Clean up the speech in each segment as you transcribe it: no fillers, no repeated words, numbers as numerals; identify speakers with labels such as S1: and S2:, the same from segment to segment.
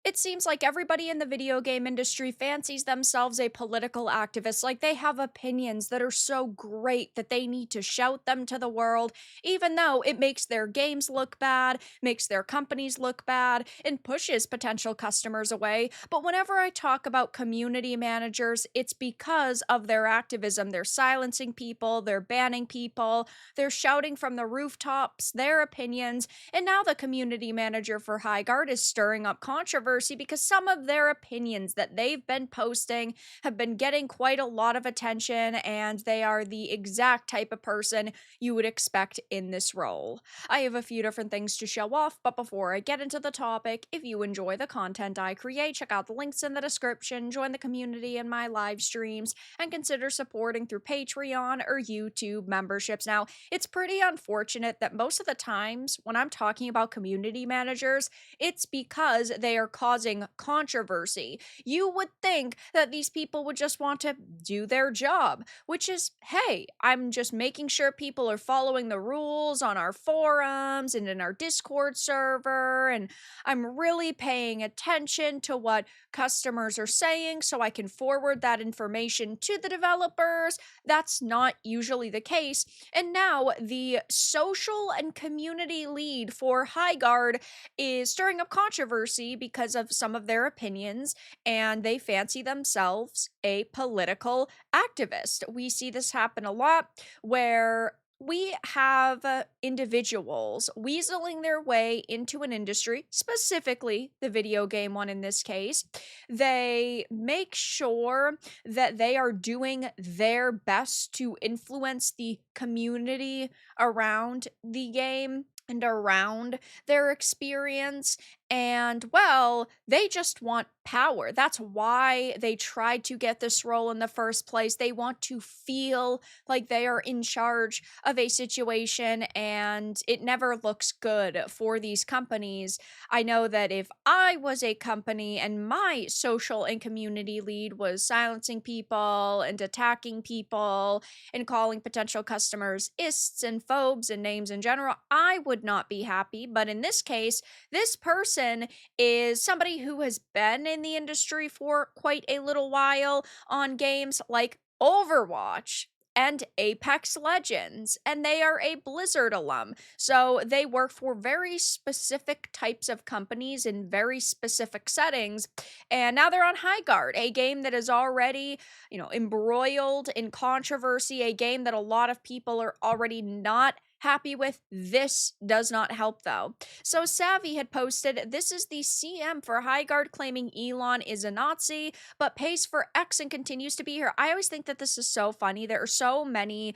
S1: It seems like everybody in the video game industry fancies themselves a political activist, like they have opinions that are so great that they need to shout them to the world, even though it makes their games look bad, makes their companies look bad, and pushes potential customers away. But whenever I talk about community managers, it's because of their activism. They're silencing people, they're banning people, they're shouting from the rooftops their opinions, and now the community manager for Highguard is stirring up controversy because some of their opinions that they've been posting have been getting quite a lot of attention, and they are the exact type of person you would expect in this role. I have a few different things to show off, but before I get into the topic, if you enjoy the content I create, check out the links in the description, join the community in my live streams, and consider supporting through Patreon or YouTube memberships. Now, it's pretty unfortunate that most of the times when I'm talking about community managers, it's because they are causing controversy. You would think that these people would just want to do their job, which is, hey, I'm just making sure people are following the rules on our forums and in our Discord server, and I'm really paying attention to what customers are saying so I can forward that information to the developers. That's not usually the case. And now the social and community lead for Highguard is stirring up controversy because of some of their opinions, and they fancy themselves a political activist. We see this happen a lot where we have individuals weaseling their way into an industry, specifically the video game one in this case. They make sure that they are doing their best to influence the community around the game and around their experience. And well, they just want power. That's why they tried to get this role in the first place. They want to feel like they are in charge of a situation, and it never looks good for these companies. I know that if I was a company and my social and community lead was silencing people and attacking people and calling potential customers ists and phobes and names in general, I would not be happy. But in this case, this person is somebody who has been in the industry for quite a little while on games like Overwatch and Apex Legends, and they are a Blizzard alum. So they work for very specific types of companies in very specific settings. And now they're on Highguard, a game that is already, embroiled in controversy, a game that a lot of people are already not happy with. This does not help though. So Savvy had posted, this is the CM for Highguard claiming Elon is a Nazi, but pays for X and continues to be here. I always think that this is so funny. There are so many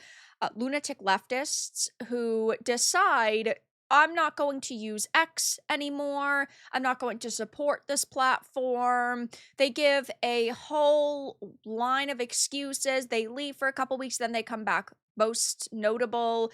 S1: lunatic leftists who decide, I'm not going to use X anymore. I'm not going to support this platform. They give a whole line of excuses. They leave for a couple weeks, then they come back. Most notable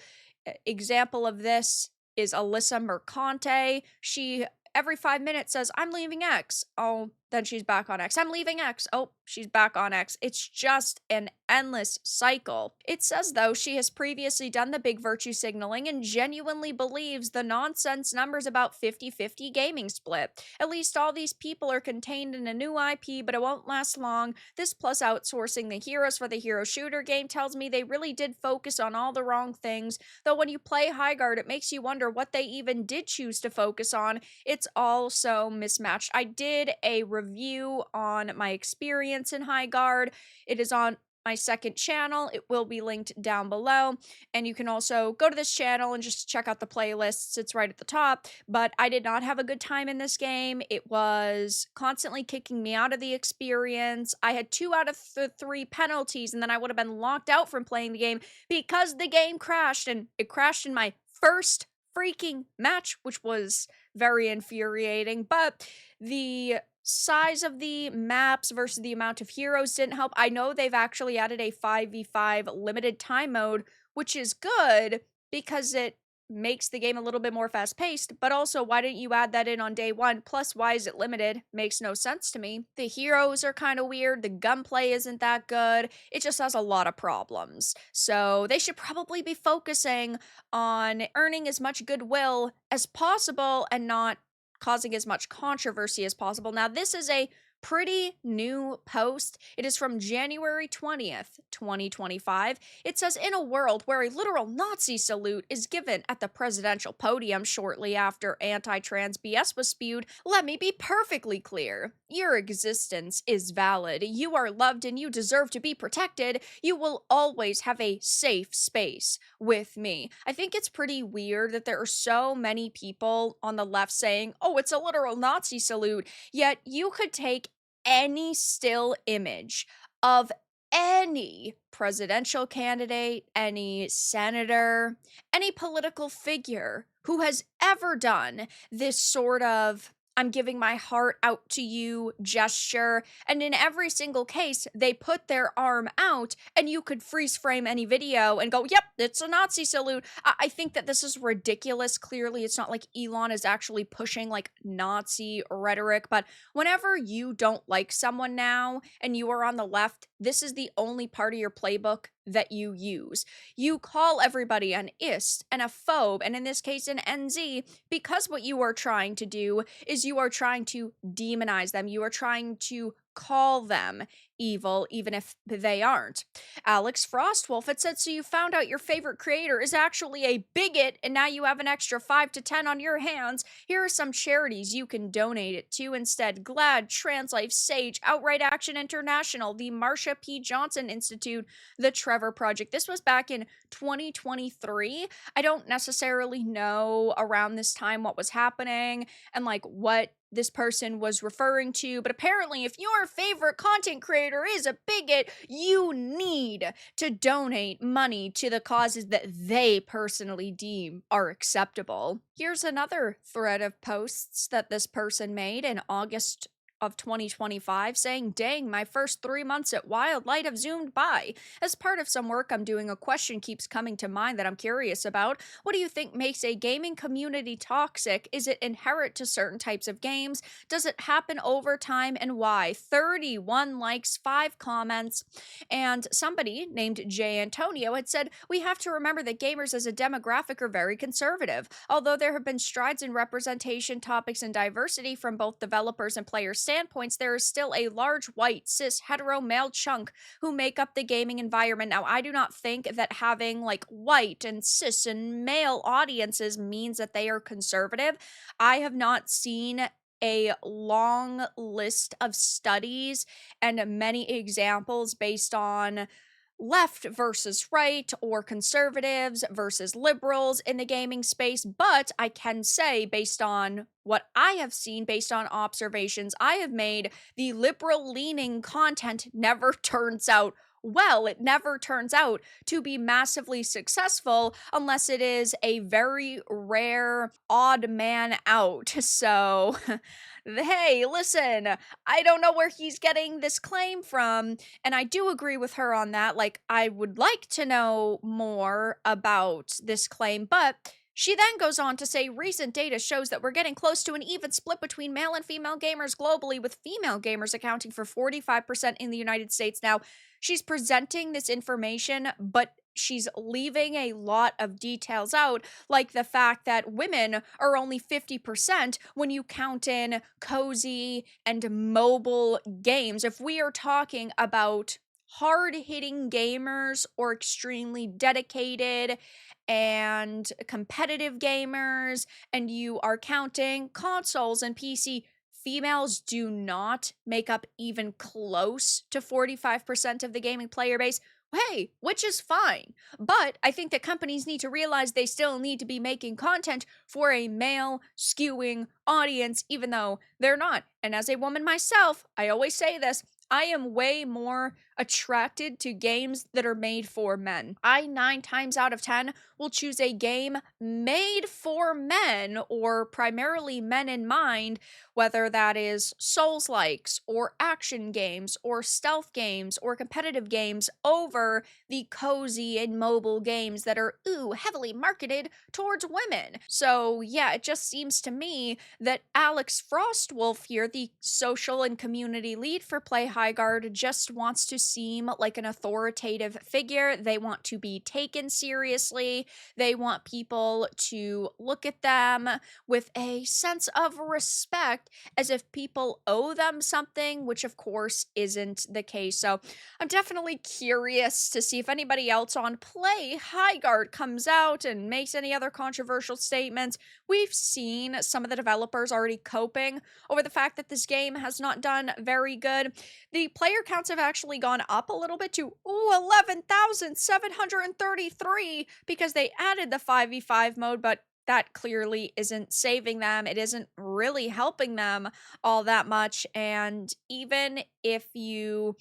S1: example of this is Alyssa Mercante. She every 5 minutes says, I'm leaving X. Oh, then she's back on X. I'm leaving X. Oh, she's back on X. It's just an endless cycle. It says, though, she has previously done the big virtue signaling and genuinely believes the nonsense numbers about 50-50 gaming split. At least all these people are contained in a new IP, but it won't last long. This plus outsourcing the heroes for the hero shooter game tells me they really did focus on all the wrong things. Though when you play Highguard, it makes you wonder what they even did choose to focus on. It's all so mismatched. I did a review on my experience in Highguard. It is on my second channel. It will be linked down below. And you can also go to this channel and just check out the playlists. It's right at the top. But I did not have a good time in this game. It was constantly kicking me out of the experience. I had 2 out of 3 penalties, and then I would have been locked out from playing the game because the game crashed. And it crashed in my first freaking match, which was very infuriating. But the size of the maps versus the amount of heroes didn't help. I know they've actually added a 5v5 limited time mode, which is good because it makes the game a little bit more fast-paced, but also, why didn't you add that in on day one? Plus, why is it limited? Makes no sense to me. The heroes are kind of weird. The gunplay isn't that good. It just has a lot of problems. So they should probably be focusing on earning as much goodwill as possible and not causing as much controversy as possible. Now, this is a pretty new post. It is from January 20th, 2025. It says, in a world where a literal Nazi salute is given at the presidential podium shortly after anti-trans BS was spewed, let me be perfectly clear. Your existence is valid. You are loved and you deserve to be protected. You will always have a safe space with me. I think it's pretty weird that there are so many people on the left saying, oh, it's a literal Nazi salute, yet you could take any still image of any presidential candidate, any senator, any political figure who has ever done this sort of I'm giving my heart out to you gesture. And in every single case, they put their arm out, and you could freeze frame any video and go, yep, it's a Nazi salute. I think that this is ridiculous. Clearly, it's not like Elon is actually pushing like Nazi rhetoric, but whenever you don't like someone now and you are on the left, this is the only part of your playbook that you use. You call everybody an ist and a phobe, and in this case, an NZ, because what you are trying to do is you are trying to demonize them. You are trying to call them evil, even if they aren't. Alex Frostwolf had said, so you found out your favorite creator is actually a bigot, and now you have an extra 5 to 10 on your hands. Here are some charities you can donate it to instead. GLAAD, Trans Life, SAGE, Outright Action International, the Marsha P. Johnson Institute, the Trevor Project. This was back in 2023. I don't necessarily know around this time what was happening and like what this person was referring to, but apparently if your favorite content creator is a bigot, you need to donate money to the causes that they personally deem are acceptable. Here's another thread of posts that this person made in August of 2025 saying, dang, my first 3 months at Wildlight have zoomed by. As part of some work I'm doing, a question keeps coming to mind that I'm curious about. What do you think makes a gaming community toxic? Is it inherent to certain types of games? Does it happen over time, and why? 31 likes, 5 comments, and somebody named J. Antonio had said, we have to remember that gamers as a demographic are very conservative. Although there have been strides in representation, topics, and diversity from both developers and players' standpoints, there is still a large white, cis, hetero male chunk who make up the gaming environment. Now, I do not think that having like white and cis and male audiences means that they are conservative. I have not seen a long list of studies and many examples based on left versus right or conservatives versus liberals in the gaming space, but I can say based on what I have seen, based on observations I have made, the liberal leaning content never turns out well. It never turns out to be massively successful unless it is a very rare odd man out. So hey, listen, I don't know where he's getting this claim from, and I do agree with her on that. Like, I would like to know more about this claim, but she then goes on to say, recent data shows that we're getting close to an even split between male and female gamers globally, with female gamers accounting for 45% in the United States. Now, she's presenting this information, but she's leaving a lot of details out, like the fact that women are only 50% when you count in cozy and mobile games. If we are talking about hard-hitting gamers or extremely dedicated and competitive gamers, and you are counting consoles and PC, females do not make up even close to 45% of the gaming player base. Hey, which is fine. But I think that companies need to realize they still need to be making content for a male skewing audience, even though they're not. And as a woman myself, I always say this, I am way more attracted to games that are made for men. I 9 times out of 10 will choose a game made for men or primarily men in mind whether that is Souls-likes or action games or stealth games or competitive games over the cozy and mobile games that are, ooh, heavily marketed towards women. So, yeah, it just seems to me that Alex Frostwolf here, the social and community lead for Play Highguard, just wants to seem like an authoritative figure. They want to be taken seriously. They want people to look at them with a sense of respect as if people owe them something, which of course isn't the case. So I'm definitely curious to see if anybody else on Play Highguard comes out and makes any other controversial statements. We've seen some of the developers already coping over the fact that this game has not done very good. The player counts have actually gone up a little bit to 11,733 because they added the 5v5 mode, but that clearly isn't saving them. It isn't really helping them all that much. And even if you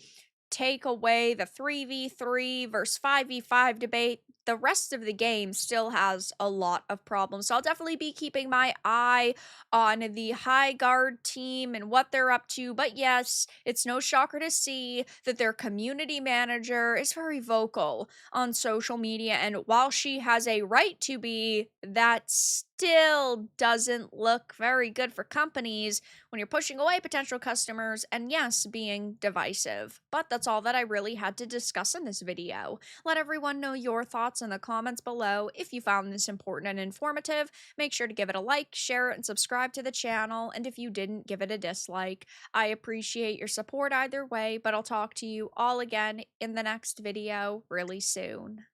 S1: take away the 3v3 versus 5v5 debate, the rest of the game still has a lot of problems. So I'll definitely be keeping my eye on the Highguard team and what they're up to. But yes, it's no shocker to see that their community manager is very vocal on social media. And while she has a right to be, that still doesn't look very good for companies when you're pushing away potential customers and, yes, being divisive. But that's all that I really had to discuss in this video. Let everyone know your thoughts in the comments below. If you found this important and informative, make sure to give it a like, share it, and subscribe to the channel. And if you didn't, give it a dislike. I appreciate your support either way, but I'll talk to you all again in the next video really soon.